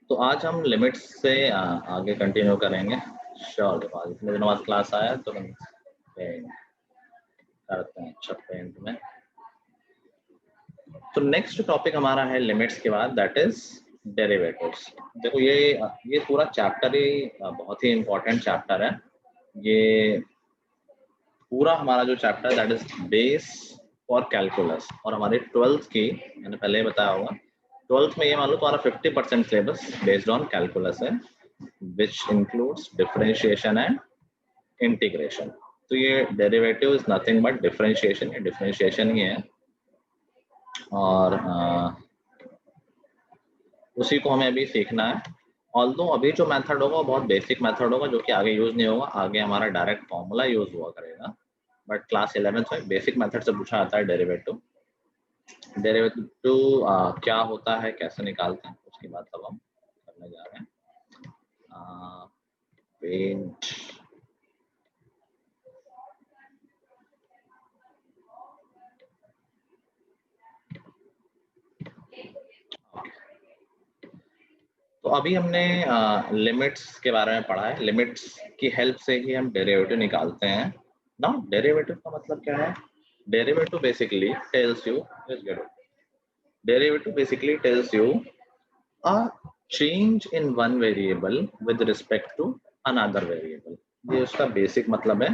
तो आज हम लिमिट्स से आगे कंटिन्यू करेंगे। श्योर के बाद इतने दिनों बाद क्लास आया तो हम करते हैं अच्छा पेंट में। तो नेक्स्ट टॉपिक हमारा है लिमिट्स के बाद, दैट इज डेरिवेटिव्स। देखो ये पूरा चैप्टर ही बहुत ही इम्पोर्टेंट चैप्टर है। ये पूरा हमारा जो chapter that is base for calculus, और हमारे 12th की, मैंने पहले ही बताया होगा, 12th में ये मान लो तुम्हारा 50% सिलेबस बेस्ड ऑन कैलकुलस है, which includes differentiation and integration. तो ये derivative is nothing but differentiation, ये डिफरेंशिएशन ही है, और उसी को हमें अभी सीखना है। ऑल्दो अभी जो मेथड होगा वो बहुत बेसिक मेथड होगा, जो कि आगे यूज नहीं होगा, आगे हमारा डायरेक्ट फॉर्मूला यूज हुआ करेगा। बट क्लास 11th में बेसिक मेथड से पूछा जाता है डेरिवेटिव। डेरिवेटिव क्या होता है, कैसे निकालते हैं, उसकी बात अब हम करने जा रहे हैं। पेंट तो अभी हमने लिमिट्स के बारे में पढ़ा है। लिमिट्स की हेल्प से ही हम डेरिवेटिव निकालते हैं। नाउ डेरिवेटिव का मतलब क्या है? Derivative basically tells you a change in one variable with respect to another variable। ये उसका बेसिक मतलब है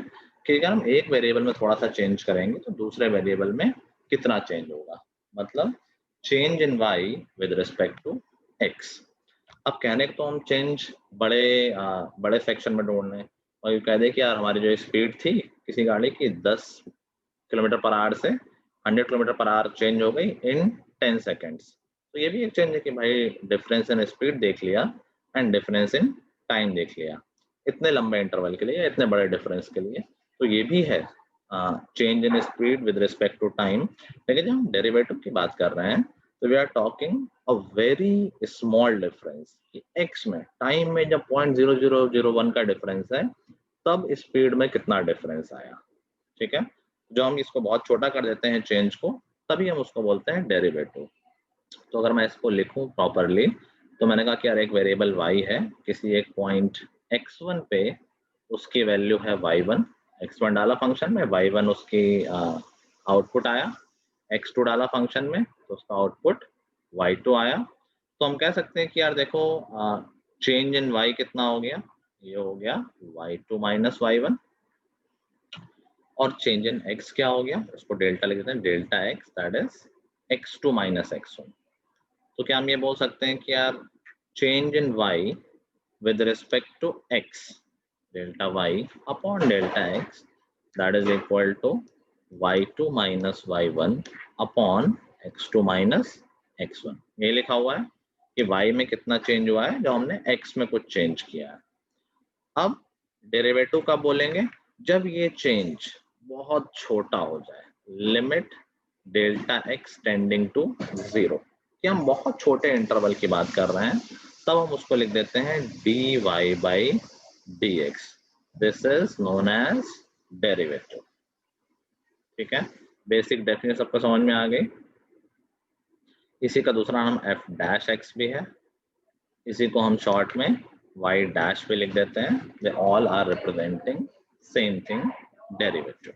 कि अगर हम एक वेरिएबल में थोड़ा सा चेंज करेंगे तो दूसरे वेरिएबल में कितना चेंज होगा, मतलब change in y with respect to x। अब कहने को तो हम चेंज बड़े सेक्शन में ढूंढ रहे हैं, और ये कह दे कि यार हमारी जो स्पीड थी किसी गाड़ी की 10 किलोमीटर पर आवर से 100 किलोमीटर पर आवर चेंज हो गई इन 10 सेकेंड्स। तो ये भी एक चेंज है कि भाई डिफरेंस इन स्पीड देख लिया एंड डिफरेंस इन टाइम देख लिया, इतने लंबे इंटरवल के लिए, इतने बड़े डिफरेंस के लिए। तो ये भी है change in speed with respect to time. लेकिन जब हम डेरिवेटिव की बात कर रहे हैं तो we are talking a very small difference. X में, टाइम में जब 0.0001 का डिफरेंस है, तब स्पीड में कितना डिफरेंस आया। ठीक है, जो हम इसको बहुत छोटा कर देते हैं चेंज को, तभी हम उसको बोलते हैं डेरिवेटिव। तो अगर मैं इसको लिखूं प्रॉपरली, तो मैंने कहा कि यार एक वेरिएबल y है, किसी एक पॉइंट x1 पे उसकी वैल्यू है y1, x1 डाला फंक्शन में, y1 उसकी आउटपुट आया, x2 डाला फंक्शन में तो उसका आउटपुट y2 आया। तो हम कह सकते हैं कि यार देखो चेंज इन y कितना हो गया, ये हो गया y2 माइनस y1, और चेंज इन x क्या हो गया, उसको डेल्टा लिख देते हैं, delta x that is x2 minus x1। तो क्या हम ये बोल सकते हैं कि यार change in y with respect to x, delta y upon delta x, that is equal to y2 minus y1 upon x2 minus x1। ये लिखा हुआ है कि y में कितना चेंज हुआ है जब हमने x में कुछ चेंज किया है। अब डेरिवेटिव कब बोलेंगे? जब ये चेंज बहुत छोटा हो जाए, limit delta x tending to 0, कि हम बहुत छोटे इंटरवल की बात कर रहे हैं, तब हम उसको लिख देते हैं dy by dx। This is known as derivative. ठीक है, बेसिक डेफिनेशन सबको समझ में आ गई। इसी का दूसरा नाम f डैश x भी है, इसी को हम शॉर्ट में y डैश भी लिख देते हैं। They all are representing same thing, derivative.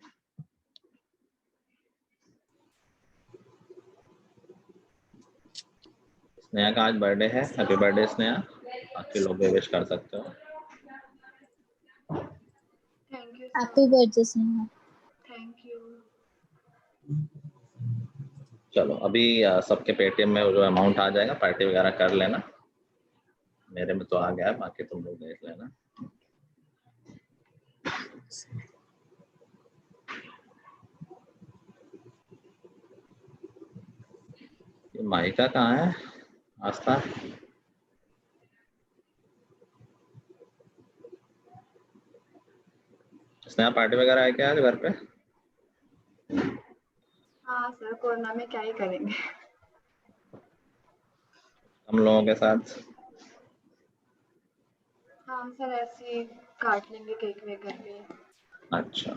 Sneha का आज बर्थडे है, हैप्पी बर्थडे स्नेहा, बाकी लोग भी विश कर सकते हो। Thank you, happy birthday Sneha. Thank you. चलो अभी सबके पेटीएम में जो अमाउंट आ जाएगा, पार्टी वगैरह कर लेना। मेरे में तो आ गया है, बाकी तुम लोग देख लेना। ये माइका कहाँ है? आस्था, स्नेहा पार्टी वगैरह है क्या आज घर पे? हाँ सर, कोरोना में क्या ही करेंगे। हम लोगों के साथ हाँ सर, ऐसे ही काट लेंगे केक वेक करके। अच्छा,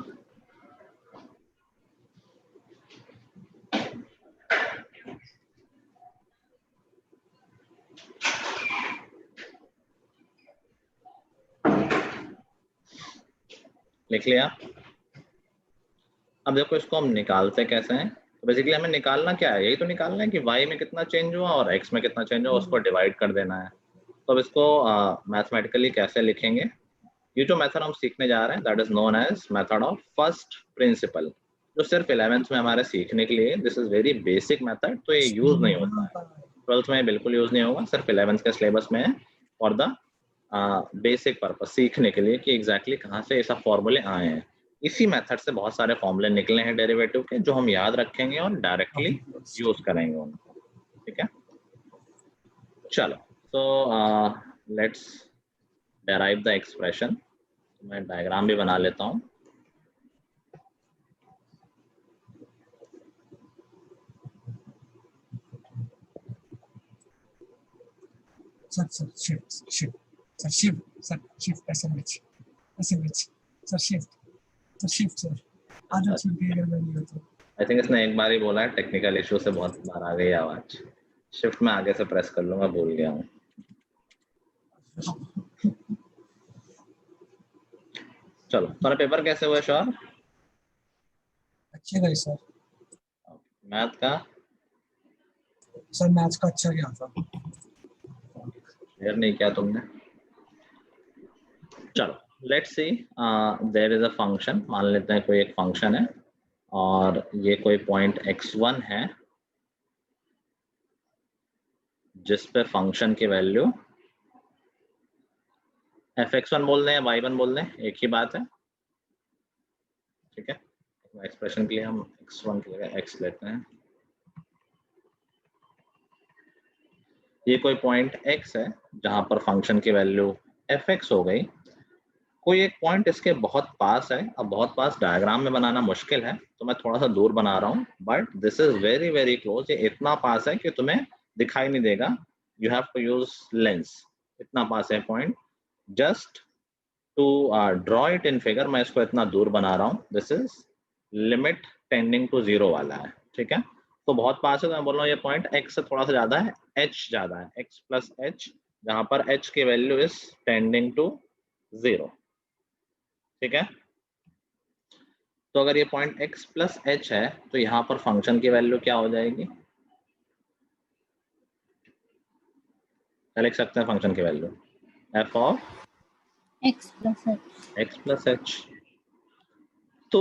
लिख लिया। अब देखो इसको हम निकालते कैसे हैं। तो बेसिकली हमें निकालना क्या है, यही तो निकालना है कि y में कितना चेंज हुआ और x में कितना चेंज हुआ, उसको डिवाइड कर देना है। तो अब इसको मैथमेटिकली कैसे लिखेंगे। ये जो मेथड हम सीखने जा रहे हैं that is known as method of first principle, जो सिर्फ 11th में हमारे सीखने के लिए, this is very basic method, तो ये यूज नहीं होता है 12th में, बिल्कुल यूज नहीं होगा, सिर्फ 11th के सिलेबस में है फॉर द बेसिक पर्पज, सीखने के लिए कि एग्जैक्टली कहाँ से ये सब फॉर्मूले आए हैं। इसी मेथड से बहुत सारे फॉर्मूले निकले हैं डेरिवेटिव के, जो हम याद रखेंगे और डायरेक्टली यूज करेंगे उनको। ठीक है, चलो तो लेट्स डेराइव द एक्सप्रेशन। मैं डायग्राम भी बना लेता हूँ। आई थिंक इसने एक बार ही बोला है, टेक्निकल इशू से बहुत बार आ गई आवाज। शिफ्ट में आगे से प्रेस कर लूंगा, भूल गया हूँ। चलो, तुम्हारा पेपर कैसे हुआ शौर? अच्छे गए सर। मैथ का? सर मैथ्स का अच्छा गया था। शेयर नहीं किया तुमने। चलो let's see, there is a function, मान लेते हैं कोई एक फंक्शन है और ये कोई पॉइंट x1 है जिस पे फंक्शन की वैल्यू fx1 बोल दें या y1 बोल दें, एक ही बात है। ठीक है, एक्सप्रेशन के लिए हम x1 की जगह x लेते हैं। ये कोई पॉइंट x है जहां पर फंक्शन की वैल्यू fx हो गई। कोई एक पॉइंट इसके बहुत पास है। अब बहुत पास डायग्राम में बनाना मुश्किल है तो मैं थोड़ा सा दूर बना रहा हूँ, but this is very very close. ये इतना पास है कि तुम्हें दिखाई नहीं देगा, you have to use lens. इतना पास है point. Just to draw it in figure मैं इसको इतना दूर बना रहा हूँ। This is limit tending to 0 वाला है। ठीक है, तो बहुत पास है तो मैं बोल रहा हूँ ये पॉइंट x से थोड़ा सा ज्यादा है, h ज्यादा है, x प्लस h, जहां पर h की वैल्यू इज टेंडिंग टू 0। ठीक है, तो अगर ये पॉइंट x प्लस h है तो यहाँ पर फंक्शन की वैल्यू क्या हो जाएगी? लिख सकते हैं फंक्शन की value f of x plus h। तो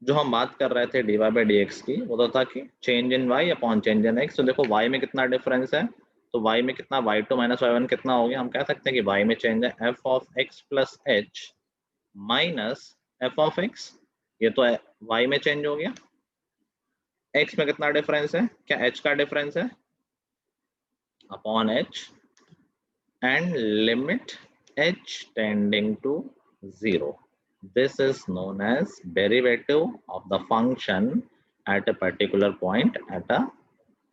जो हम बात कर रहे थे dy बाई डी एक्स की, वो तो था कि change in y upon change in x। तो देखो y में कितना डिफरेंस है, तो y में कितना, y2 माइनस y1 कितना हो गया? हम कह सकते हैं कि y में चेंज है f of x plus h minus f of x। ये तो y में चेंज हो गया। x में कितना डिफरेंस है, क्या h का डिफरेंस है, upon h, and limit h tending to 0। This is known as derivative of the function at a particular point at a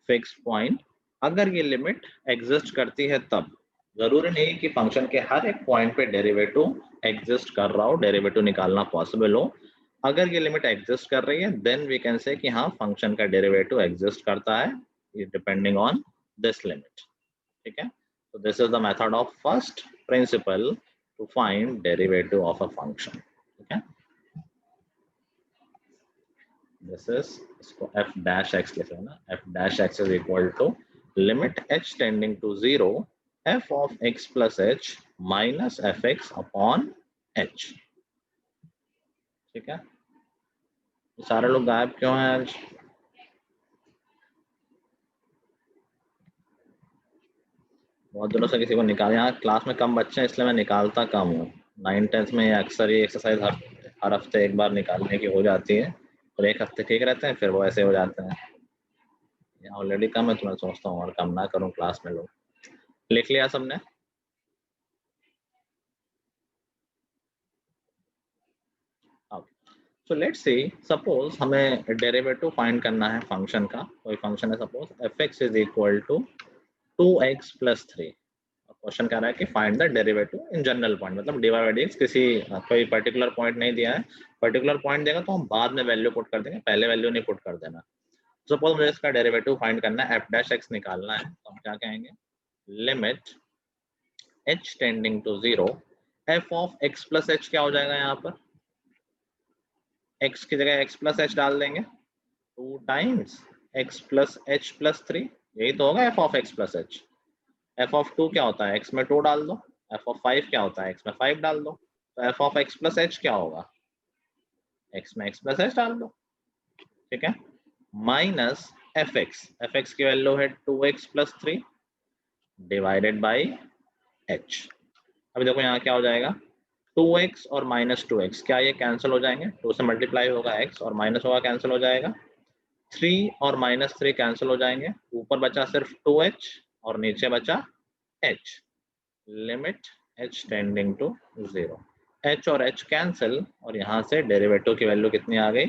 fixed point। अगर ये लिमिट एग्जिस्ट करती है तब, जरूरी नहीं कि फंक्शन के हर एक पॉइंट पे डेरिवेटिव एग्जिस्ट कर रहा हो, डेरिवेटिव निकालना पॉसिबल हो। अगर ये लिमिट एग्जिस्ट कर रही है देन वी कैन से कि हाँ फंक्शन का डेरिवेटिव एग्जिस्ट करता है, डिपेंडिंग ऑन दिस लिमिट। ठीक है, so this is the method of first principle to find derivative of a function। okay, this is इसको f dash x लिख लेना। f dash x is equal to limit h tending to 0 f of x plus h minus fx upon h। ठीक है, सारे लोग गायब क्यों हैं आज? बहुत दिनों से किसी को निकाल, यहाँ क्लास में कम बच्चे हैं इसलिए मैं निकालता कम हूँ। 9th-10th में अक्सर ये एक्सरसाइज हर हफ्ते एक बार निकालने की हो जाती है, और एक हफ्ते ठीक रहते हैं फिर वो ऐसे हो जाते हैं। यहाँ ऑलरेडी कम है तो मैं सोचता हूँ और कम ना करूँ क्लास में। लोग लिख लिया सबने? सो लेट्स सी, सपोज हमें डेरिवेटिव फाइंड करना है फंक्शन का। कोई फंक्शन है suppose f(x) is equal to 2x plus 3। Question कह रहा है कि find the derivative in general point, मतलब dy बाई dx किसी कोई पर्टिकुलर पॉइंट नहीं दिया है। पर्टिकुलर पॉइंट देगा तो हम बाद में वैल्यू पुट कर देंगे, पहले वैल्यू नहीं पुट कर देना। सपोज मुझे इसका डेरिवेटिव फाइंड करना है, f डैश x निकालना है, तो हम क्या कहेंगे, limit h tending to 0 f of x plus h क्या हो जाएगा यहाँ पर, x की जगह x प्लस एच डाल देंगे, 2 times x plus H plus 3, यही तो होगा F of x plus H. F of 2 क्या होता है, x में 2 डाल दो, एफ ऑफ 5 क्या होता है, x में 5 डाल दो, तो F of x plus h क्या होगा, x में x प्लस एच डाल दो, ठीक है, माइनस एफ एक्स की वैल्यू है 2x plus 3 divided by h। अभी देखो यहाँ क्या हो जाएगा, 2x और माइनस 2x, क्या ये कैंसिल हो जाएंगे, 2 से मल्टीप्लाई होगा x और माइनस होगा कैंसिल हो जाएगा, 3 और माइनस 3 कैंसिल हो जाएंगे, ऊपर बचा सिर्फ 2h और नीचे बचा h, limit h tending to 0, h और h कैंसिल और यहाँ से डेरिवेटिव की वैल्यू कितनी आ गई,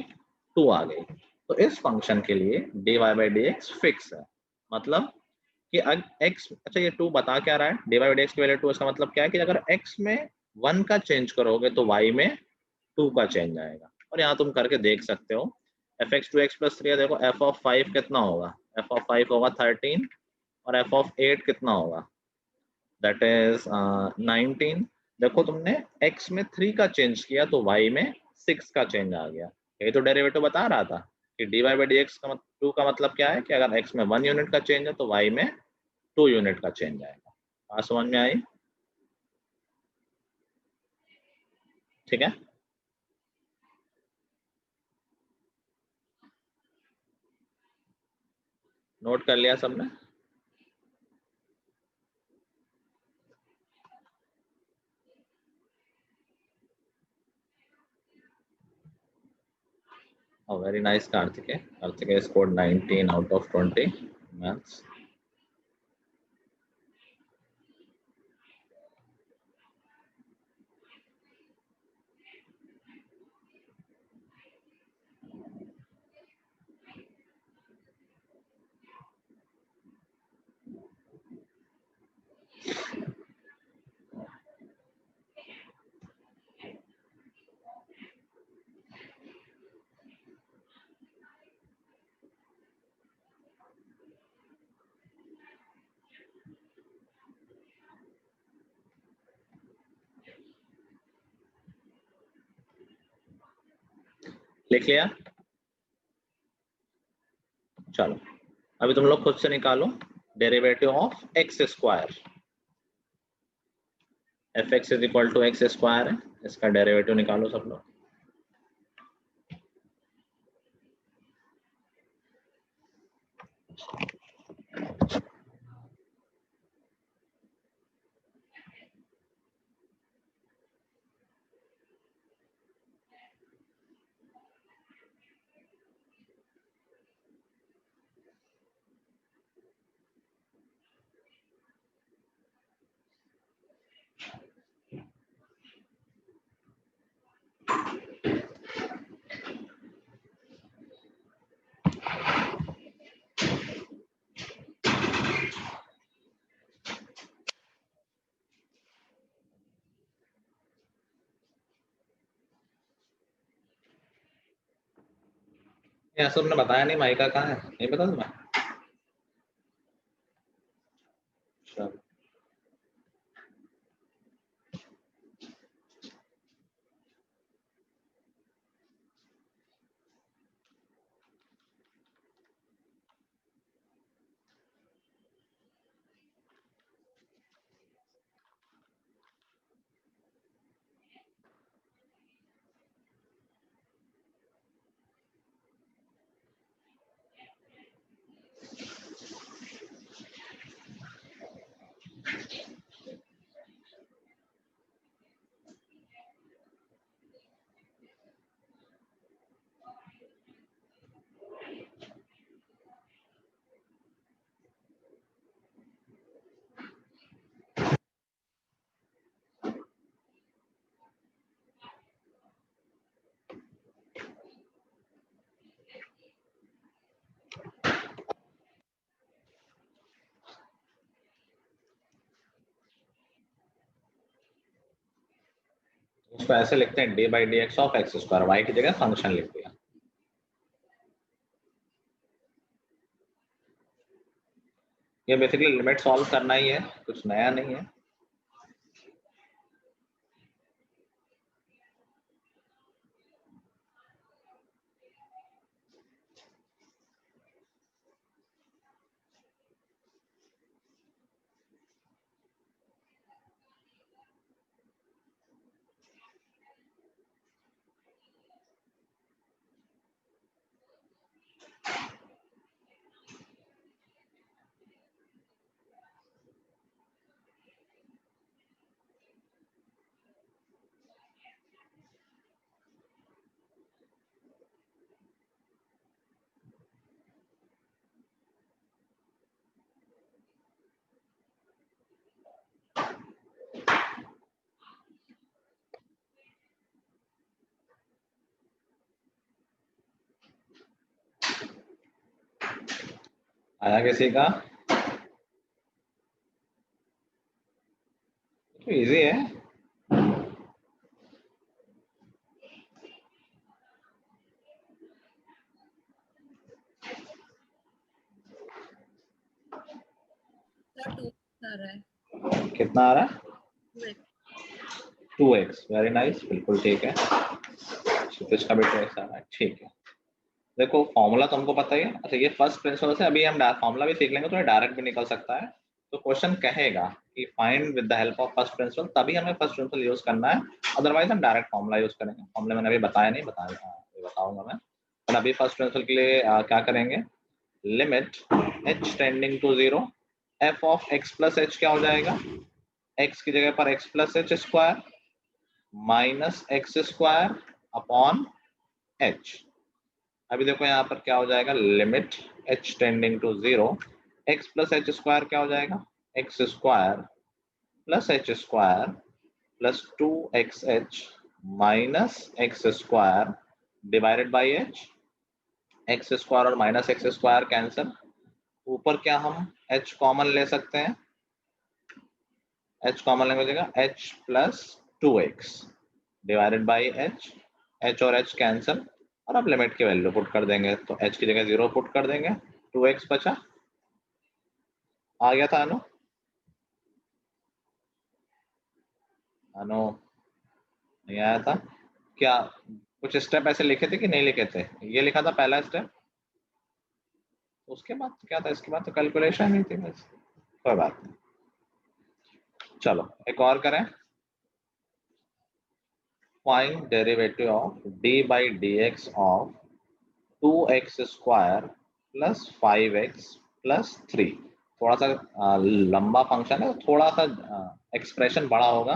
2 आ गई। तो इस फंक्शन के लिए dy बाई dx फिक्स है, मतलब कि x, अच्छा ये 2 बता क्या रहा है, dy बाई dx की वैल्यू 2, इसका मतलब क्या है कि अगर x में 1 का चेंज करोगे तो y में 2 का चेंज आएगा। और यहाँ तुम करके देख सकते हो, एफ एक्स 2x प्लस 3 है, देखो एफ ऑफ 5 कितना होगा, एफ ऑफ 5 होगा 13 और एफ ऑफ 8 कितना होगा, दैट इज 19। देखो तुमने x में 3 का चेंज किया तो y में 6 का चेंज आ गया, यही तो डेरिवेटिव बता रहा था कि dy बाई dx का 2 का मतलब क्या है कि अगर x में 1 यूनिट का चेंज है तो y में 2 यूनिट का चेंज आएगा। बात समझ में आई, ठीक है। नोट कर लिया सबने, oh very nice Karthike, Karthike scored 19 out of 20 maths। लिख लिया, चलो अभी तुम लोग खुद से निकालो derivative of x square, f x is equal to x square है, इसका डेरिवेटिव निकालो सब लोग। ये तुमने बताया नहीं, माइका कहाँ है, नहीं पता तुम्हें, चलो इसको ऐसे लिखते हैं, d by d x of x square, y की जगह फंक्शन लिख दिया। ये बेसिकली लिमिट सॉल्व करना ही है, कुछ नया नहीं है। आया किसी का? तो इजी है। कितना आ रहा है? 2x। वेरी नाइस, बिल्कुल ठीक है। क्षितिज का भी 2x आ रहा है, ठीक है। देखो फॉर्मूला तुमको पता ही है। अच्छा ये फर्स्ट प्रिंसिपल से अभी हम फॉर्मूला भी सीख लेंगे तो डायरेक्ट भी निकल सकता है। तो क्वेश्चन कहेगा कि find with the help of first principal, तभी हमें फर्स्ट प्रिंसिपल यूज करना है, अदरवाइज हम डायरेक्ट फॉर्मूला यूज करेंगे। फॉर्मूला मैंने अभी बताया नहीं, बताऊंगा मैं। पर अभी फर्स्ट प्रिंसिपल के लिए क्या करेंगे? Limit h tending to 0 f of x plus h क्या हो जाएगा? x की जगह पर x plus h square minus x square upon h। अभी देखो यहाँ पर क्या हो जाएगा? Limit h tending to 0 x plus h square क्या हो जाएगा? x square plus h square plus 2xh minus x square divided by h। X square और माइनस एक्स स्क्वायर कैंसिल। ऊपर क्या हम h कॉमन ले सकते हैं? h कॉमन लेंगे हो जाएगा h plus 2x divided by h और h कैंसिल। और अब लिमिट की वैल्यू पुट कर देंगे, तो h की जगह 0 पुट कर देंगे, 2x बचा। आ गया था अनु? अनु नहीं आया था क्या? कुछ स्टेप ऐसे लिखे थे कि नहीं लिखे थे? ये लिखा था पहला स्टेप, उसके बाद क्या था? इसके बाद तो कैलकुलेशन ही थी बस। कोई बात नहीं, चलो एक और करें। Find derivative of d by dx of 2x square plus 5x plus 3। थोड़ा सा लंबा फंक्शन है, थोड़ा सा एक्सप्रेशन बड़ा होगा,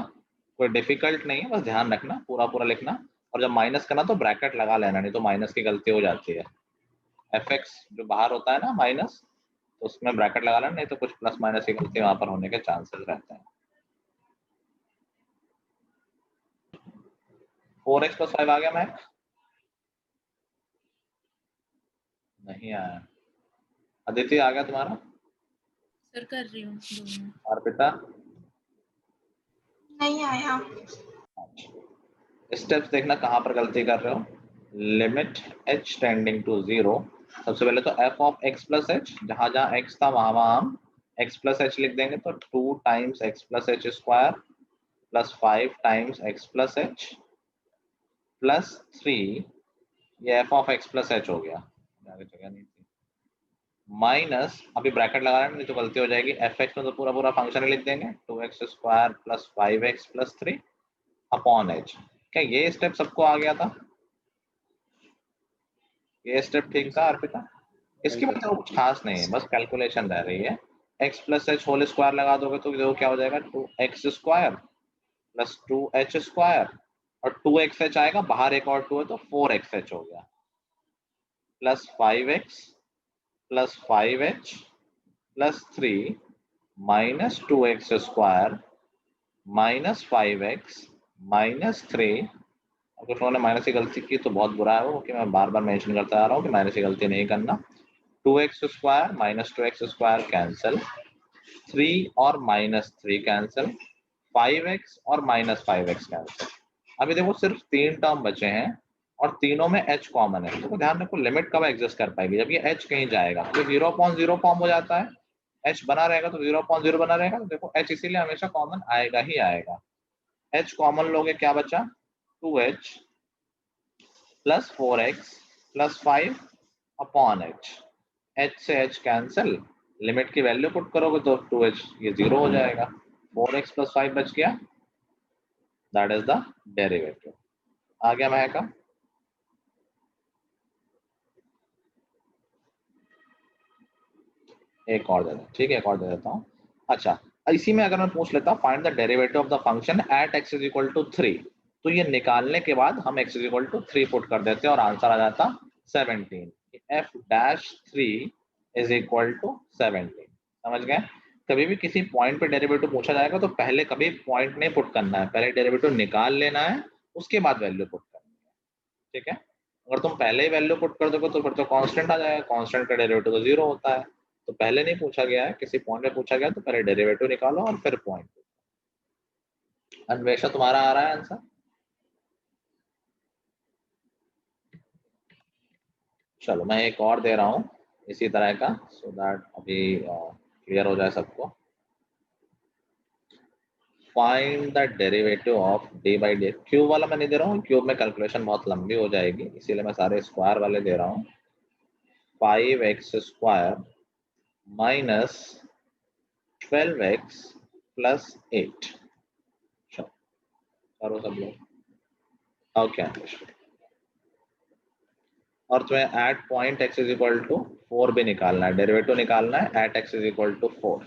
कोई डिफिकल्ट नहीं है, बस ध्यान रखना पूरा पूरा लिखना। और जब माइनस करना तो ब्रैकेट लगा लेना, नहीं तो माइनस की गलती हो जाती है। fx जो बाहर होता है ना माइनस, तो उसमें ब्रैकेट लगा लेना, नहीं तो कुछ प्लस माइनस की गलती वहां पर होने के चांसेस रहते हैं। 4x प्लस 5 आ गया मैक? नहीं आया। अदिति आ गया तुम्हारा? सर कर रही हूँ। अर्पिता? नहीं आया। स्टेप्स देखना कहाँ पर गलती कर रहे हो। Limit h tending to 0। सबसे पहले तो f of x plus h, जहां जहां x था वहां हम x प्लस h लिख देंगे, तो 2 times x plus h square plus 5 times x plus h plus 3, ये f of x plus h हो गया, जगह नहीं थी। माइनस, अभी ब्रैकेट लगा नहीं तो गलती हो जाएगी, fx में तो पूरा पूरा फंक्शन लिख देंगे, 2x square plus 5x plus 3 upon h। क्या ये स्टेप सबको आ गया था? ये स्टेप ठीक था अर्पिता? इसके बाद तो कुछ खास नहीं है, बस कैलकुलेशन रह रही है। x plus h whole square लगा दोगे तो देखो क्या हो जाएगा? 2x square plus 2h square और 2xh आएगा, बाहर एक और 2 है तो 4xh हो गया, plus 5x plus 5h plus 3 minus 2x square minus 5x minus 3। कुछ लोगों ने माइनस की गलती की तो बहुत बुरा है वो, कि मैं बार बार मेंशन करता आ रहा हूँ कि माइनस की गलती नहीं करना। 2x square minus 2x square cancel, 3 और माइनस 3 कैंसिल, 5x और माइनस 5x कैंसिल। अभी देखो सिर्फ 3 टर्म बचे हैं और तीनों में h कॉमन है, तो ध्यान रखो लिमिट कब एग्जिस्ट कर पाएगी? जब ये h कहीं जाएगा तो 0.0 फॉर्म हो जाता है, h बना रहेगा तो 0.0 बना रहेगा, तो देखो h इसीलिए हमेशा कॉमन आएगा ही आएगा। h कॉमन लोगे क्या बचा? 2h plus 4x plus 5 upon h। h से h कैंसिल, लिमिट की वैल्यू पुट करोगे तो 2h ये 0 हो जाएगा, 4x प्लस 5 बच गया, दैट इज द डेरिवेटिव। आ गया मैं का? एक और दे दो, ठीक है एक और दे देता हूँ। अच्छा इसी में अगर मैं पूछ लेता हूँ find the derivative of the function at x is equal to 3, तो ये निकालने के बाद हम x is equal to 3 put कर देते हैं और आंसर आ जाता 17। f dash 3 is equal to 17। समझ गए? कभी भी किसी पॉइंट पे डेरिवेटिव पूछा जाएगा तो पहले कभी पॉइंट नहीं पुट करना है, पहले डेरिवेटिव निकाल लेना है, उसके बाद वैल्यू पुट करनी है, ठीक है? अगर तुम पहले ही वैल्यू पुट कर दोगे तो फिर तो कांस्टेंट आ जाएगा, कांस्टेंट का डेरिवेटिव तो 0 होता है, तो पहले नहीं पूछा गया है, किसी पॉइंट में पूछा गया तो पहले डेरिवेटिव निकालो और फिर पॉइंट। अन्वेषा तुम्हारा आ रहा है आंसर? चलो मैं एक और दे रहा हूँ इसी तरह का, सो दैट अभी क्लियर हो जाए सबको। Find the derivative of D by D. Cube वाला मैं नहीं दे रहा हूँ, क्यूब में कैलकुलेशन बहुत लंबी हो जाएगी, इसीलिए मैं सारे स्क्वायर वाले दे रहा हूँ। 5x square minus 12x plus 8। करो सब लोग। ओके, और तुम्हें at point x is equal to 4 भी निकालना है, डेरिवेटिव निकालना है at x is equal to 4।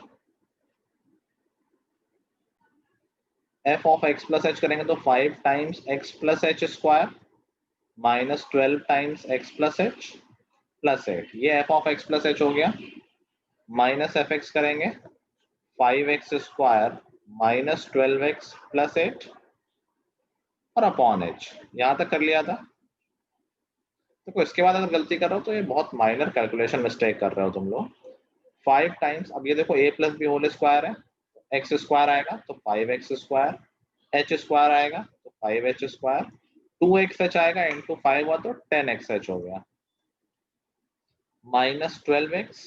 f of x plus h करेंगे तो 5 times x plus h square minus 12 times x plus h plus 8। ये f of x plus h हो गया। माइनस एफ एक्स करेंगे 5x square minus 12x plus 8 और upon h। यहां तक कर लिया था। देखो इसके बाद अगर गलती कर रहे हो तो ये बहुत माइनर कैलकुलेशन मिस्टेक कर रहे हो तुम लोग। 5 टाइम्स, अब ये देखो a plus b whole square है, x स्क्वायर आएगा तो 5x स्क्वायर, h स्क्वायर आएगा तो 5h स्क्वायर, 2xh आएगा इंटू 5 हुआ तो 10xh हो गया, minus 12x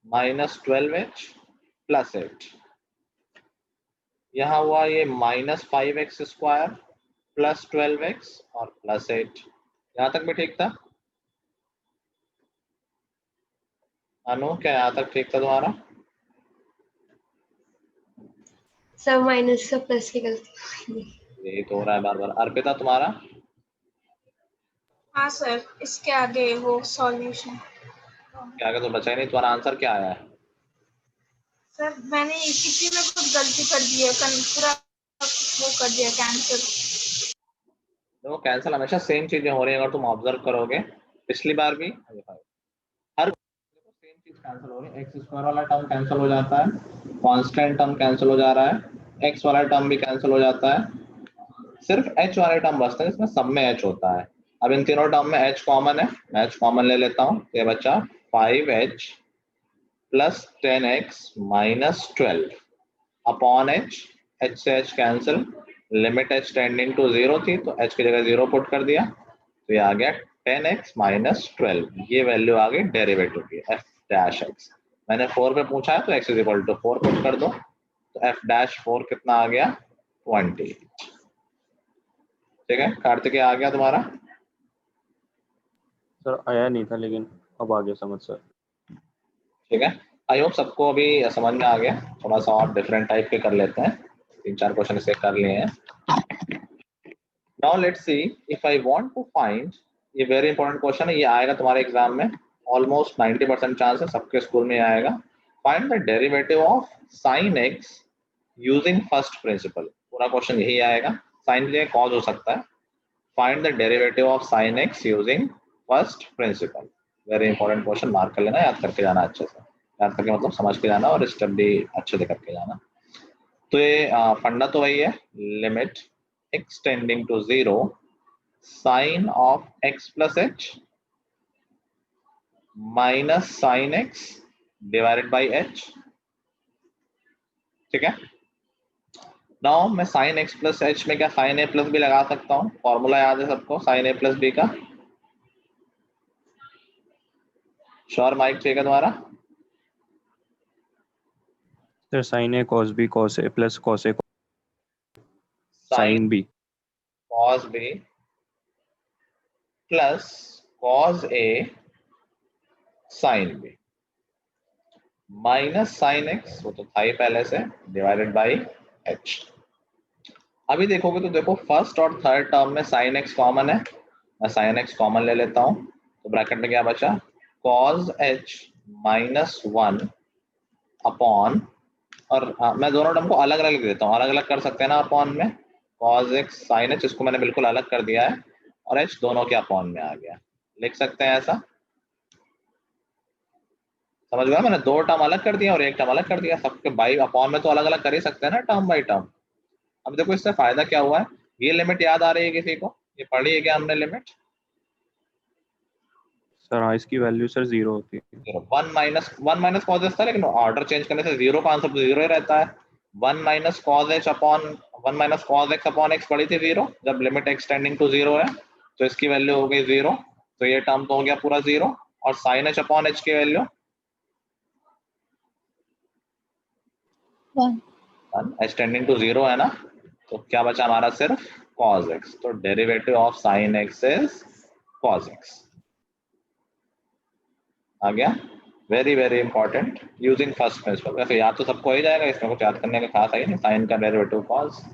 minus 12h plus 8। यहाँ हुआ ये minus 5x square plus 12x और प्लस 8। यहाँ तक भी ठीक था अनु? क्या यहाँ तक ठीक था तुम्हारा? सर माइनस से प्लस की गलती। यही तो हो रहा है बार बार। अर्पिता तुम्हारा? हाँ सर, इसके आगे वो सॉल्यूशन। क्या आगे तो बचा ही नहीं। तुम्हारा आंसर क्या आया है? सर मैंने किसी में कुछ गलती कर दी है, पूरा वो कर दिया कैंसिल। देखो कैंसिल हमेशा सेम चीजें हो रही है, अगर तुम ऑब्जर्व करोगे पिछली बार भी हर सेम चीज कैंसिल हो रही है। एक्स स्क्वायर वाला टर्म कैंसिल हो जाता है, कांस्टेंट टर्म कैंसिल हो जा रहा है, एक्स वाला टर्म भी कैंसिल हो जाता है, सिर्फ एच वाले टर्म बचते हैं जिसमें सब में एच होता है। अब इन तीनों टर्म में एच कॉमन है, मैं एच कॉमन ले लेता हूँ। ये बचा 5h plus 10x minus 12 upon h, h से h cancel, limit h tending to 0 थी तो h की जगह 0 पुट कर दिया, तो ये आ गया 10x माइनस 12। ये वैल्यू आ गई डेरिवेटिव की f डैश x। मैंने 4 पे पूछा है तो x is equal to 4 put कर दो, तो f डैश 4 कितना आ गया? 20। ठीक है कार्तिक, आ गया तुम्हारा? सर आया नहीं था लेकिन अब आ गया समझ सर। ठीक है, आई होप सबको अभी समझ में आ गया। थोड़ा सा और डिफरेंट टाइप के कर लेते हैं, 3-4 क्वेश्चन इसे कर लिए हैं। Now let's see if I want to find, ये वेरी इंपॉर्टेंट क्वेश्चन है, ये आएगा तुम्हारे एग्जाम में, ऑलमोस्ट 90% चांस है सबके स्कूल में आएगा। Find the derivative of sine x using first principle. पूरा क्वेश्चन यही आएगा, साइन की जगह कॉज हो सकता है। Find the derivative of sine x using first principle. Very important question, mark कर लेना, याद करके जाना अच्छे से, याद करके मतलब समझ के जाना और स्टेप भी अच्छे से करके जाना। तो ये फंडा तो वही है, limit x tending to 0 sine of x plus h minus sine x divided by h। ठीक है, नाउ मैं साइन x प्लस h में क्या साइन a प्लस b लगा सकता हूँ? फॉर्मूला याद है सबको साइन a प्लस b का? श्योर माइक चाहिए तुम्हारा? Sir sine a cos b cos a plus cos a sine b cos b plus cos a sine b minus sine x, वो तो था ही पहले से, डिवाइडेड बाई h। अभी देखोगे तो देखो फर्स्ट और थर्ड टर्म में साइन x कॉमन है, मैं साइन x कॉमन ले लेता हूँ, तो ब्रैकेट में क्या बचा? कॉस h माइनस 1 अपॉन, और मैं दोनों टर्म को अलग अलग लिख देता हूँ, अलग अलग कर सकते हैं ना अपॉन में, कॉस x साइन h, इसको मैंने बिल्कुल अलग कर दिया है और h दोनों के अपॉन में आ गया, लिख सकते हैं ऐसा। समझ गया? मैंने दो टर्म अलग कर दिया और एक टर्म अलग कर दिया, सबके बाई अपॉन में तो अलग अलग कर ही सकते हैं ना टर्म बाई टर्म। अब देखो इससे फायदा क्या हुआ है, ये लिमिट याद आ रही है किसी को? ये पढ़ी है क्या हमने लिमिट? सर हाँ इसकी वैल्यू सर 0 होती है। 1 माइनस कॉज एच था, लेकिन ऑर्डर चेंज करने से 0 का आंसर तो 0 ही रहता है। 1 माइनस कॉज एक्स पड़ी थी 0, जब लिमिट एक्सटेंडिंग टू 0 है तो इसकी वैल्यू हो गई 0, तो ये टर्म तो हो गया पूरा 0। और साइन एच अपॉन एच की वैल्यू 1 एक्सटेंडिंग टू 0 है ना, तो क्या बचा हमारा सिर्फ cos x, तो derivative of sin x is cos x। आ गया, very very important, using first principle. वैसे याद तो सबको ही जाएगा, इसमें कुछ याद करने का खास है नहीं, साइन का डेरिवेटिव cos।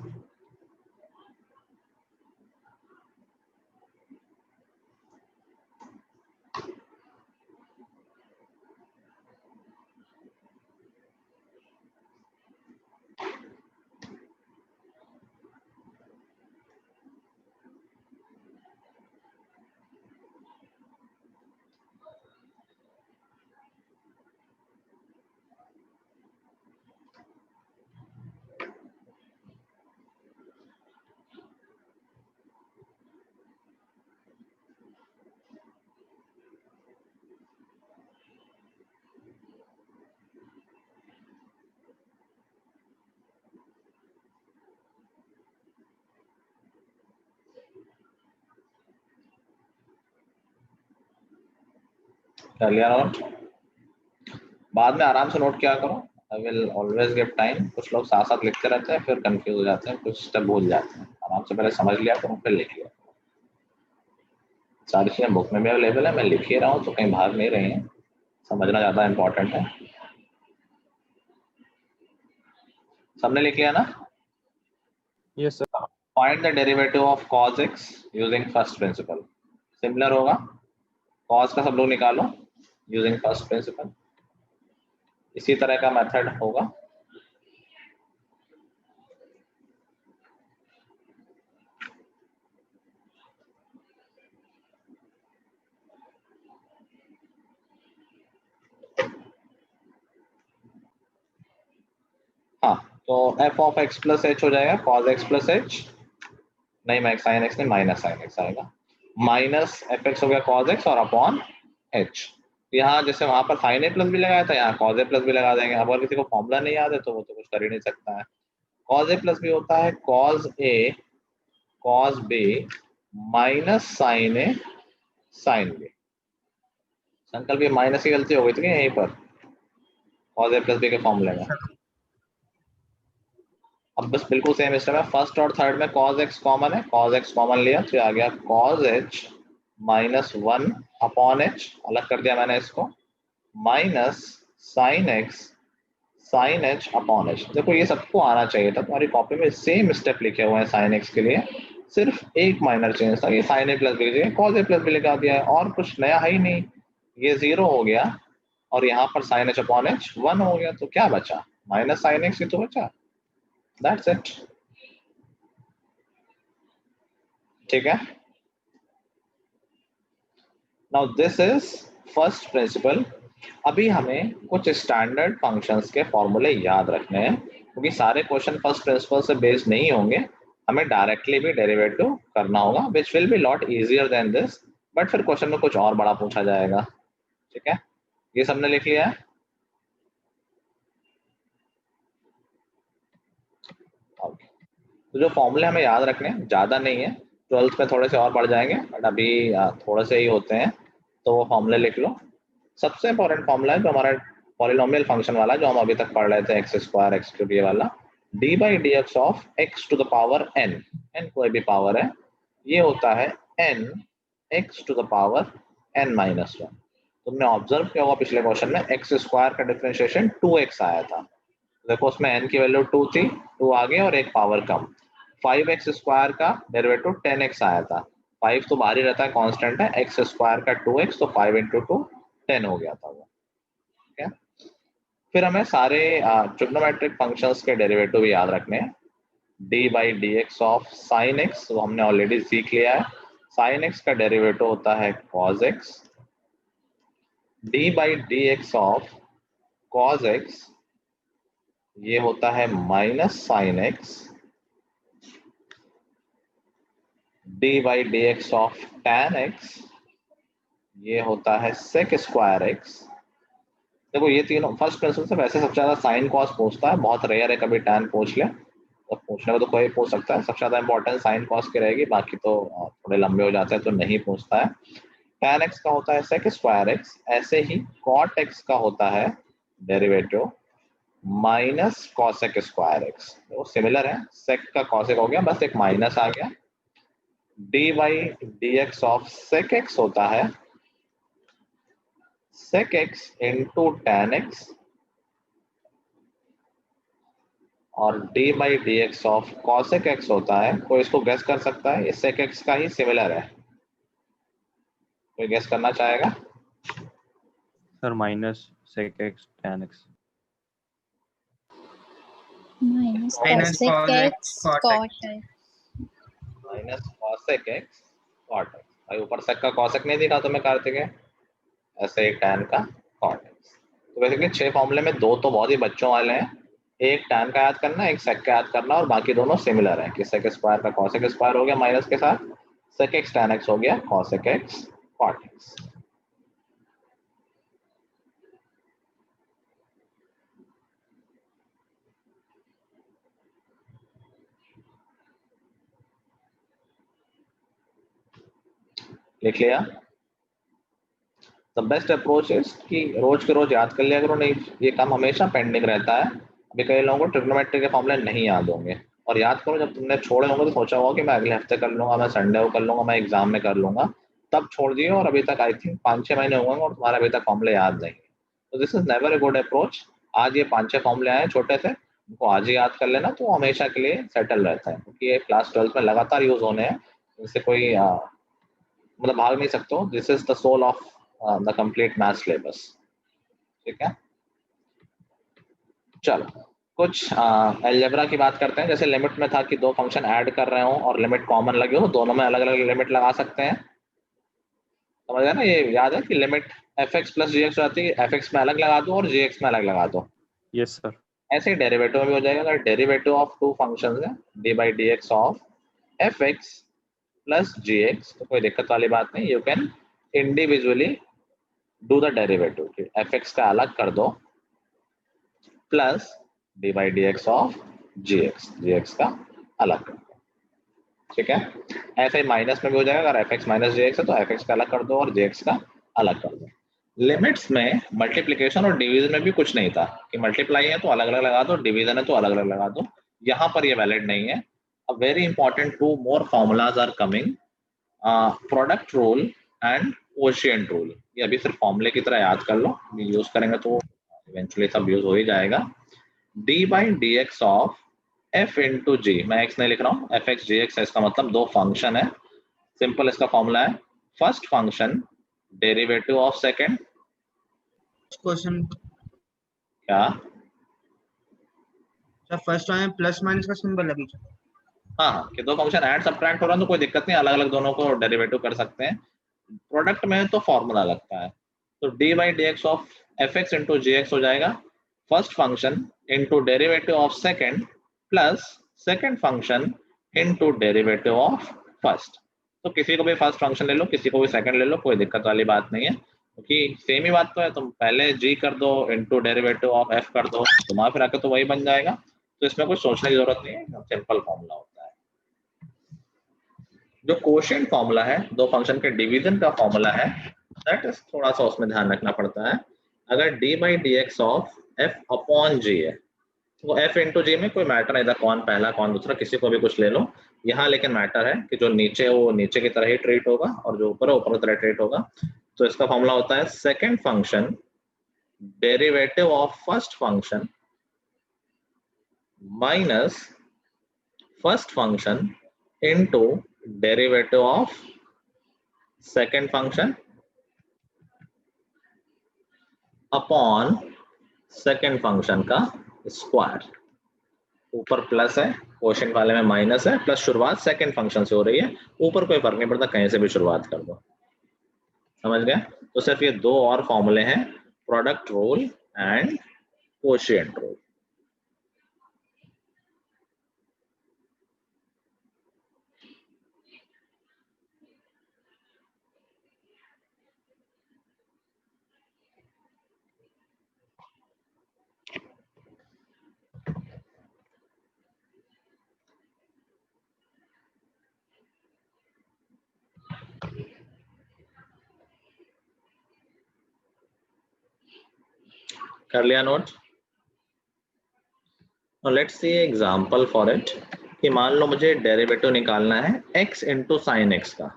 कर लिया नोट? बाद में आराम से नोट किया करो, I will always give time. कुछ लोग साथ साथ लिखते रहते हैं फिर कंफ्यूज हो जाते हैं, कुछ स्टेप भूल जाते हैं। आराम से पहले समझ लिया करो फिर लिख लिया करो। सारी चीजें बुक में भी अवेलेबल है, मैं लिख ही रहा हूँ तो कहीं भाग नहीं रही हैं, समझना ज्यादा इंपॉर्टेंट है। सबने लिख लिया ना? Yes sir. Find the derivative of cos x using first principle. Similar होगा, cos का सब लोग निकालो यूजिंग फर्स्ट प्रिंसिपल। इसी तरह का मेथड होगा। हाँ, तो f of x plus H हो जाएगा cos x प्लस एच, नहीं मैं साइन x नहीं माइनस साइन x आएगा, माइनस एफ एक्स हो गया cos x और अपॉन h। यहाँ जैसे वहां पर साइन ए प्लस भी लगाया था, यहाँ cos a प्लस भी लगा देंगे। अब अगर किसी को फॉर्मूला नहीं याद है तो वो तो कुछ कर ही नहीं सकता है। cos a प्लस भी होता है cos a cos b minus sine a sine b। Sankalp ये माइनस की गलती हो गई थी क्या यहीं पर cos a प्लस b के फॉर्मूले में? अब बस बिल्कुल सेम स्टेप है, फर्स्ट और थर्ड में cos x कॉमन है, cos x कॉमन लिया तो आ गया cos h minus 1 upon h, अलग कर दिया मैंने इसको, minus sine h upon h। देखो ये सबको आना चाहिए था, तुम्हारी कॉपी में सेम स्टेप लिखे हुए हैं साइन x के लिए, सिर्फ एक माइनर चेंज था, ये साइन a प्लस b की जगह cos a प्लस b लिखा दिया है, और कुछ नया है ही नहीं। ये 0 हो गया और यहाँ पर साइन h अपॉन h 1 हो गया, तो क्या बचा? माइनस साइन x ही तो बचा। That's it. ठीक है, now this is first principle। अभी हमें कुछ स्टैंडर्ड फंक्शंस के फॉर्मूले याद रखने हैं, क्योंकि सारे क्वेश्चन फर्स्ट प्रिंसिपल से बेस्ड नहीं होंगे, हमें डायरेक्टली भी डेरिवेटिव करना होगा, which will be lot easier than this, but फिर क्वेश्चन में कुछ और बड़ा पूछा जाएगा। ठीक है, ये सबने लिख लिया है? okay. तो जो फॉर्मूले हमें याद रखने ज्यादा नहीं है, 12th में थोड़े से और बढ़ जाएंगे, बट अभी थोड़े से ही होते हैं, तो वो फॉर्मूले लिख लो। सबसे इंपॉर्टेंट फॉर्मूला है जो हमारा पॉलिनोमियल फंक्शन वाला, जो हम अभी तक पढ़ रहे थे, एक्स स्क्वायर एक्स क्यूब ये वाला, d by d x of x to the power n, n कोई भी पावर है, ये होता है n x to the power n minus 1। तुमने ऑब्जर्व किया होगा पिछले क्वेश्चन में एक्स स्क्वायर का डिफरेंशिएशन 2x आया था, देखो उसमें n की वैल्यू 2 थी, 2 आगे और एक पावर कम। 5x स्क्वायर का डेरिवेटिव 10x आया था, 5 तो बाहर ही रहता है, कांस्टेंट है, x स्क्वायर का 2x, तो 5 इंटू 2 10 हो गया था वो। ठीक है, फिर हमें सारे ट्रिग्नोमेट्रिक फंक्शंस के डेरिवेटिव भी याद रखने हैं। D by d x of sine x, वो हमने ऑलरेडी सीख लिया है, साइन एक्स का डेरिवेटिव होता है cos x, D by d x of cos x ये होता है minus sine x, D by d x of tan x, ये होता है sec स्क्वायर एक्स। देखो ये तीनों फर्स्ट प्रिंसिपल से वैसे सबसे ज्यादा साइन कॉस पूछता है, बहुत रेयर है कभी tan पूछ ले, तो पूछने को तो कोई पूछ सकता है, सबसे ज्यादा इंपॉर्टेंट साइन कॉस की रहेगी, बाकी तो थोड़े लंबे हो जाते हैं तो नहीं पूछता है। tan x का होता है sec स्क्वायर एक्स, ऐसे ही cot x का होता है derivative minus cosec square x. वो सिमिलर है, सेक का कॉसेक हो गया, बस एक माइनस आ गया। D by d x of sec x होता है sec x into tan x, और d by d x of cosec x होता है, कोई इसको गेस कर सकता है, ये सेक एक्स का ही सिमिलर है, कोई गेस करना चाहेगा? Sir minus sec x tan x। Minus minus cosec x cot x। Minus cosec x cot x. भाई ऊपर सेक का कॉसेक नहीं दिखा तुम्हें कार्तिक है, ऐसे ही tan का कॉट एक्स। तो बेसिकली 6 फॉर्मूले में 2 तो बहुत ही बच्चों वाले हैं, एक tan का याद करना, एक sec का याद करना, और बाकी दोनों सिमिलर है कि sec स्क्वायर का cosec स्क्वायर हो गया माइनस के साथ, sec x tan x हो गया cosec x cot x। लिख लिया? द बेस्ट अप्रोच इज कि रोज के रोज याद कर लिया करो, नहीं ये काम हमेशा पेंडिंग रहता है। अभी कई लोगों को ट्रिग्नोमेट्री के फॉर्मूले नहीं याद होंगे, और याद करो जब तुमने छोड़े होंगे तो सोचा होगा कि मैं अगले हफ्ते कर लूंगा, मैं संडे को कर लूंगा, मैं एग्जाम में कर लूंगा, तब छोड़ दिए और अभी तक आई थिंक 5-6 महीने हो गए और तुम्हारा अभी तक फॉर्मूले याद नहीं। तो this is never a good approach. आज ये 5-6 फॉर्मूले आए छोटे से, उनको आज ही याद कर लेना तो हमेशा के लिए सेटल रहता है, क्योंकि ये क्लास 12 में लगातार यूज होने हैं, इनसे कोई मतलब भाग नहीं सकते हो। This is the soul of the complete math syllabus. ठीक है, चलो कुछ अलजेब्रा की बात करते हैं। जैसे लिमिट में था कि 2 फंक्शन ऐड कर रहे हो और लिमिट कॉमन लगे हो, दोनों में अलग अलग लिमिट लगा सकते हैं, समझ गए ना? ये याद है कि limit F x plus g x रहती है, एफ एक्स में अलग लगा दो और जी एक्स में अलग लगा दो। Yes sir. ऐसे ही डेरिवेटिव में भी हो जाएगा, अगर डेरिवेटिव ऑफ 2 फंक्शन है d by d x of f x plus g x, तो कोई दिक्कत वाली बात नहीं, you can individually do the derivative, f x का अलग कर दो plus d by d x of g x का अलग कर दो। ठीक है, ऐसे ही माइनस में भी हो जाएगा, अगर एफ एक्स माइनस जे एक्स है तो एफ एक्स का अलग कर दो और जे एक्स का अलग कर दो। लिमिट्स में मल्टीप्लिकेशन और डिवीजन में भी कुछ नहीं था कि मल्टीप्लाई है तो अलग अलग लगा दो, डिवीजन है तो अलग अलग लगा दो, यहाँ पर ये वैलिड नहीं है। A very important 2 more formulas are coming, product rule and quotient rule. ये अभी सिर्फ फॉर्मूले की तरह याद कर लो, यूज करेंगे तो इवेंचुअली सब यूज हो ही जाएगा। D by d x of f into g, मैं एक्स नहीं लिख रहा हूँ, एफ एक्स जी एक्स है, इसका मतलब 2 फंक्शन है। सिंपल इसका फॉर्मूला है first function derivative of second, question क्या सर फर्स्ट में प्लस माइनस का सिंबल लगी। हाँ कि 2 फंक्शन ऐड सब्ट्रैक्ट हो रहा है तो कोई दिक्कत नहीं, अलग अलग दोनों को डेरिवेटिव कर सकते हैं। प्रोडक्ट में तो फॉर्मूला लगता है, तो d by d x of f x into g x हो जाएगा first function into derivative of second plus second function into derivative of first. तो किसी को भी फर्स्ट फंक्शन ले लो, किसी को भी सेकेंड ले लो, कोई दिक्कत वाली बात नहीं है, क्योंकि सेम ही बात तो है। तुम पहले जी कर दो इंटू डेरिवेटिव ऑफ एफ कर दो, घुमा फिरा के तो वही बन जाएगा, तो इसमें कुछ सोचने की जरूरत नहीं है, सिंपल फॉर्मूला होता है। जो कोशिएंट फॉर्मूला है, 2 फंक्शन के डिवीजन का फॉर्मूला है, दैट इज थोड़ा सा उसमें ध्यान रखना पड़ता है। अगर d by d x of f upon g है तो एफ इंटू जी में कोई मैटर नहीं था कौन पहला कौन दूसरा, किसी को भी कुछ ले लो। यहाँ लेकिन मैटर है कि जो नीचे है वो नीचे की तरह ही ट्रीट होगा और जो ऊपर है ऊपर की तरह ट्रीट होगा। तो इसका फॉर्मूला होता है second function derivative of first function minus first function into derivative of second function upon second function का स्क्वायर। ऊपर प्लस है, क्वोशिएंट वाले में माइनस है, प्लस शुरुआत सेकंड फंक्शन से हो रही है, ऊपर कोई फर्क नहीं पड़ता, कहीं से भी शुरुआत कर दो, समझ गए? तो सिर्फ ये 2 और फॉर्मूले हैं, product rule and quotient rule. कर लिया note? Let's see example for it कि मान लो मुझे डेरिवेटिव निकालना है x इंटू साइन एक्स का।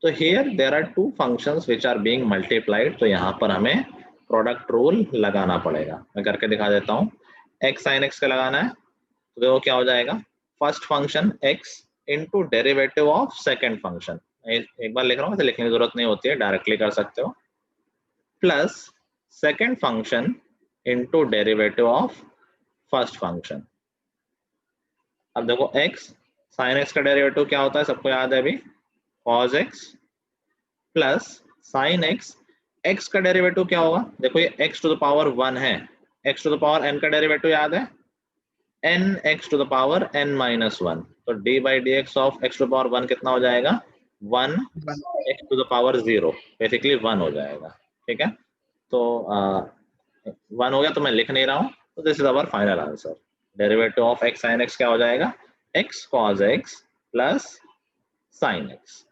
तो here there are two functions which are being multiplied, तो यहाँ पर हमें प्रोडक्ट रूल लगाना पड़ेगा। मैं करके दिखा देता हूँ। x साइन एक्स का लगाना है तो देखो क्या हो जाएगा, first function x into derivative of second function. एक बार लिख रहा हूँ, लिखने की जरूरत नहीं होती है, डायरेक्टली कर सकते हो, plus second function into derivative of first function. अब देखो x साइन एक्स का डेरिवेटिव क्या होता है, सबको याद है अभी, cos x plus sine x. x का डेरिवेटिव क्या होगा, देखो ये x टू द पावर 1 है, x to the power n का डेरिवेटिव याद है n x to the power n minus 1। तो d by d x of x to the power 1 कितना हो जाएगा, 1 x to the power 0, basically 1 हो जाएगा। ठीक है, तो 1 हो गया तो मैं लिख नहीं रहा हूँ। तो this is our final answer. Derivative of x sine x क्या हो जाएगा, x cos x plus sine x।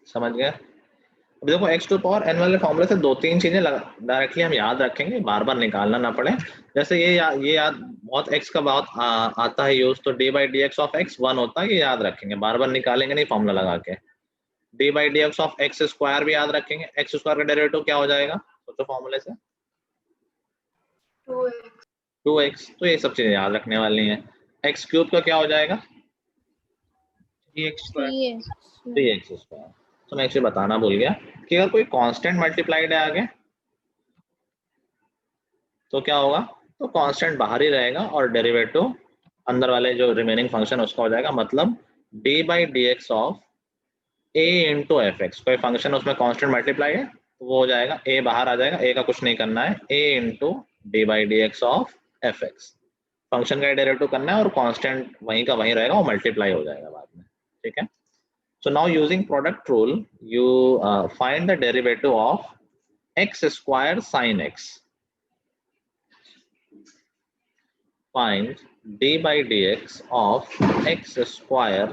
समझ गए? अब देखो x टू पावर n वाले फॉर्मूले से दो तीन चीजें डायरेक्टली हम याद रखेंगे, बार बार निकालना ना पड़े। जैसे ये याद बहुत x का बहुत आता है यूज, तो d by d x of x 1 होता है, ये याद रखेंगे, बार बार निकालेंगे नहीं फॉर्मूला लगा के। d by d x of x square भी याद रखेंगे, x स्क्वायर का डेरिवेटिव क्या हो जाएगा, सोचो फॉर्मूले से, 2x 2x। तो ये सब चीजें याद रखने वाली हैं। x क्यूब का क्या हो जाएगा, 3x square. 3x 3x square. तो मैं एक्चुअली बताना भूल गया कि अगर कोई कांस्टेंट मल्टीप्लाइड है आगे तो क्या होगा, तो कांस्टेंट बाहर ही रहेगा और डेरिवेटिव अंदर वाले जो रिमेनिंग फंक्शन उसका हो जाएगा, मतलब d by d x of a into F x. कोई फंक्शन उसमें कांस्टेंट मल्टीप्लाई है तो वो हो जाएगा, a बाहर आ जाएगा, a का कुछ नहीं करना है, a into D by d x of f x. Function का डेरिवेटिव करना है और कांस्टेंट वहीं का वहीं रहेगा, वो मल्टीप्लाई हो जाएगा बाद में। ठीक है, so now using product rule you find the derivative of x square sin x. Find d by dx of x square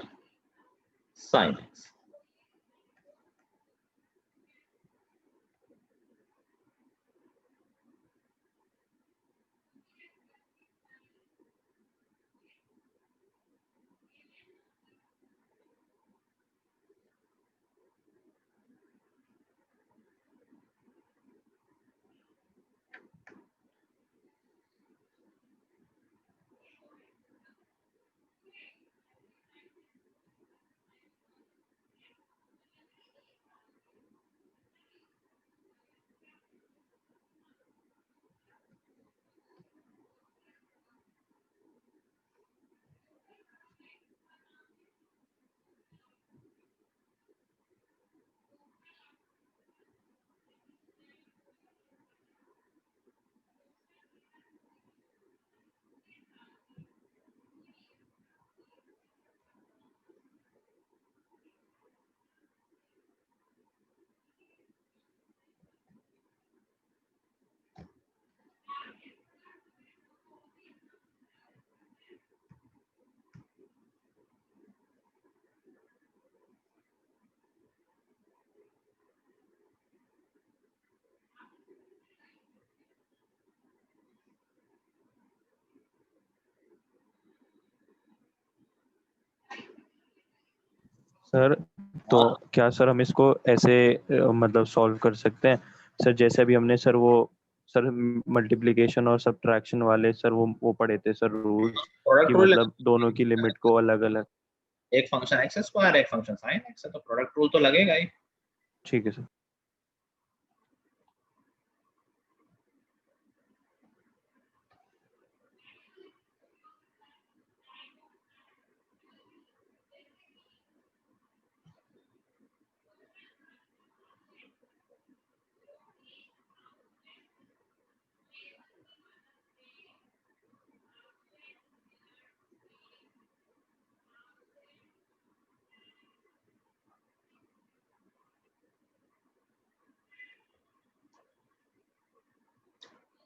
sin x. Sir तो क्या सर हम इसको ऐसे मतलब सॉल्व कर सकते हैं सर, जैसे अभी हमने सर वो सर मल्टीप्लिकेशन और सब्ट्रैक्शन वाले सर वो पढ़े थे सर रूल्स, कि प्रोडक्ट रूल, मतलब दोनों की लिमिट को अलग अलग। एक फंक्शन x स्क्वायर एक फंक्शन sin x है, तो प्रोडक्ट रूल तो लगेगा ही। ठीक है सर।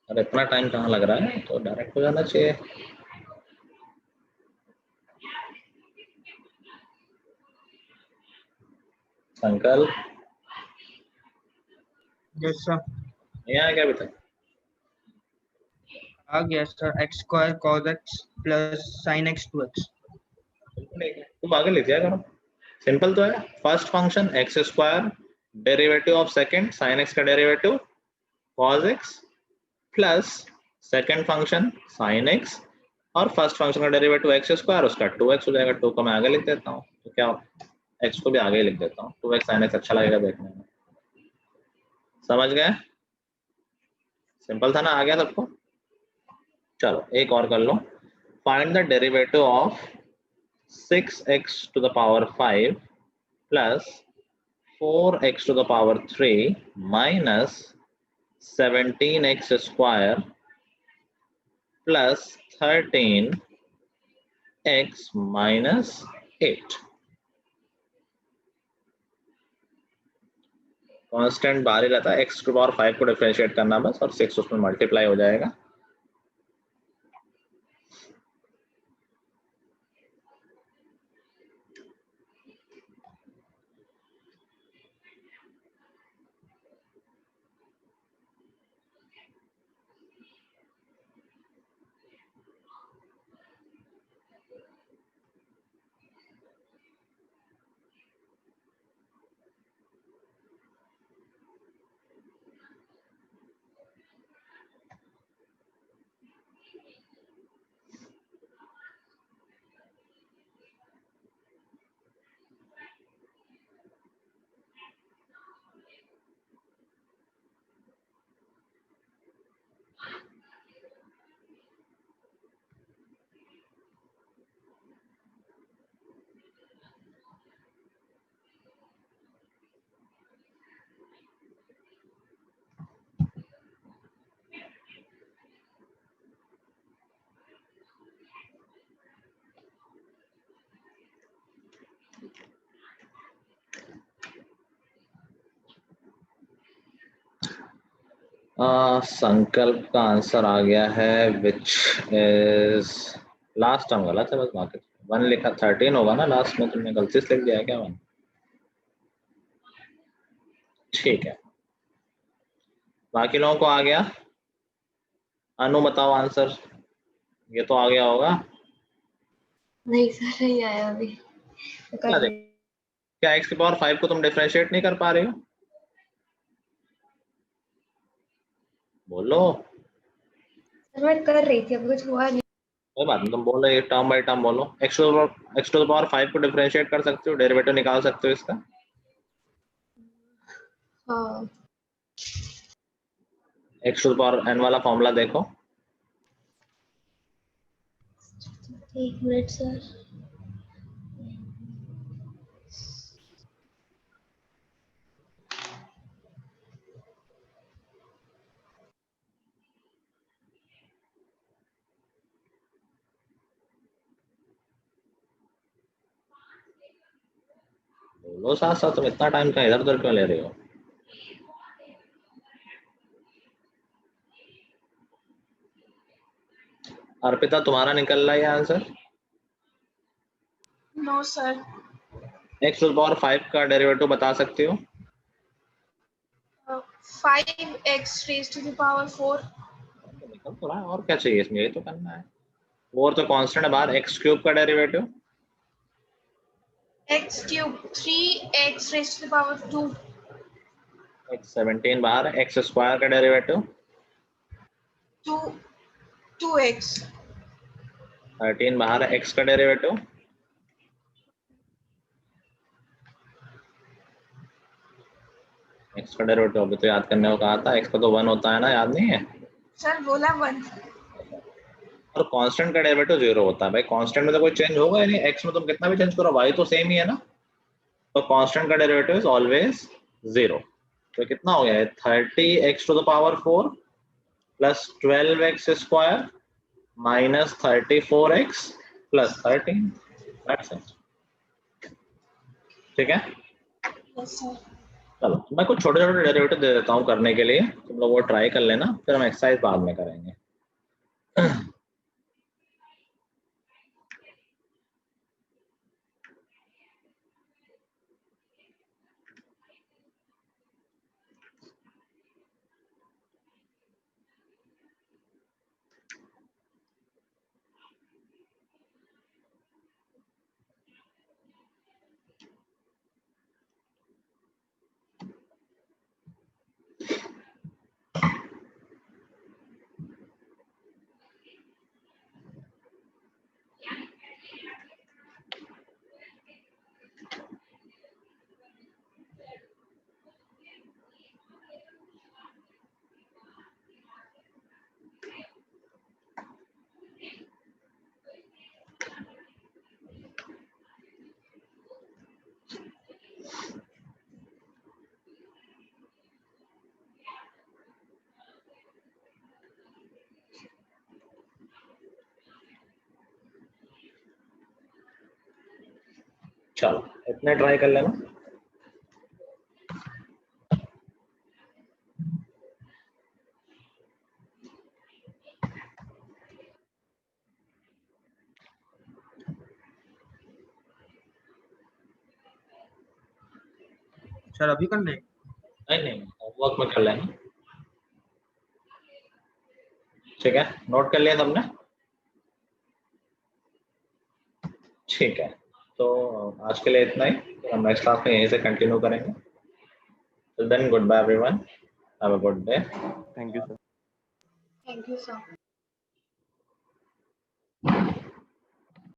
अरे इतना टाइम कहाँ लग रहा है, तो डायरेक्ट हो जाना चाहिए। संकल्प यस सर, नहीं आया क्या अभी तक? आ गया sir. X square cos x plus sine x 2x। तुम आगे लिख दिया करो, सिंपल तो है। First function x square, derivative of second sine x का derivative cos x, plus second function sine x और फर्स्ट फंक्शन का डेरिवेटिव एक्स स्क्वायर, उसका 2x हो जाएगा। 2 को मैं आगे लिख देता हूँ, तो क्या x को भी आगे लिख देता हूँ। 2x साइन एक्स अच्छा लगेगा देखने में। समझ गए? सिंपल था ना, आ गया सबको? चलो एक और कर लो। Find the derivative of 6x to the power 5 plus 4x to the power 3 minus 17x square plus 13x minus 8। Constant बाहर ही रहता है, x to the power 5 को डिफरेंशिएट करना बस, और 6 उसमें मल्टीप्लाई हो जाएगा। संकल्प का आंसर आ गया है, विच इज लास्ट टर्म गलत है बस, बाकी 1 लिखा, 13 होगा ना लास्ट में, तुमने गलती से लिख दिया है क्या 1? ठीक है, बाकी लोगों को आ गया? अनु बताओ आंसर, ये तो आ गया होगा। नहीं सर, नहीं आया अभी। तो क्या कर क्या x की पावर 5 को तुम डिफरेंशिएट नहीं कर पा रहे हो? बोलो। सर मैं कर रही थी, अब कुछ हुआ नहीं। कोई बात नहीं, तुम बोलो, ये टर्म बाय टर्म बोलो। x टू द पावर 5 को डिफरेंशिएट कर सकते हो, डेरिवेटिव निकाल सकते हो इसका। हाँ x to the power n वाला फॉर्मूला देखो। 1 मिनट सर। बोलो साथ साथ, तुम इतना टाइम का इधर उधर क्यों ले रहे हो? अर्पिता तुम्हारा निकल रहा है answer? No sir. x to the power 5 का डेरिवेटिव बता सकते हो? 5x raised to the power 4। निकल तो रहा है, और क्या चाहिए इसमें, ये तो करना है। और तो कांस्टेंट है बाहर, x क्यूब का derivative x cube 3x raised to the power 2। x 17 बाहर, x स्क्वायर का डेरिवेटिव 2x 13 बाहर, x का डेरिवेटिव x का डेरिवेटिव अभी तो याद करने को कहा था, x का तो 1 होता है ना, याद नहीं है? सर बोला 1। और कांस्टेंट का डेरिवेटिव 0 होता है भाई। कांस्टेंट में तो कोई चेंज होगा ही नहीं, x में तुम कितना भी चेंज करो y तो सेम ही है ना, तो कांस्टेंट का डेरिवेटिव इज ऑलवेज 0। तो कितना हो गया है, 30x to the power 4 plus 12x square minus 34x plus 13। That's it. ठीक है, यस सर। चलो मैं कुछ छोटे छोटे डेरिवेटिव दे देता हूँ करने के लिए, तुम लोग वो ट्राई कर लेना, फिर हम एक्सरसाइज बाद में करेंगे। चलो इतने ट्राई कर लेना। सर अभी करने? नहीं होमवर्क में कर लेना, ठीक है? नोट कर लिया तुमने? ठीक है, तो आज के लिए इतना ही, हम नेक्स्ट क्लास में यहीं से कंटिन्यू करेंगे। Till then good bye everyone, have a good day. Thank you sir. Thank you sir.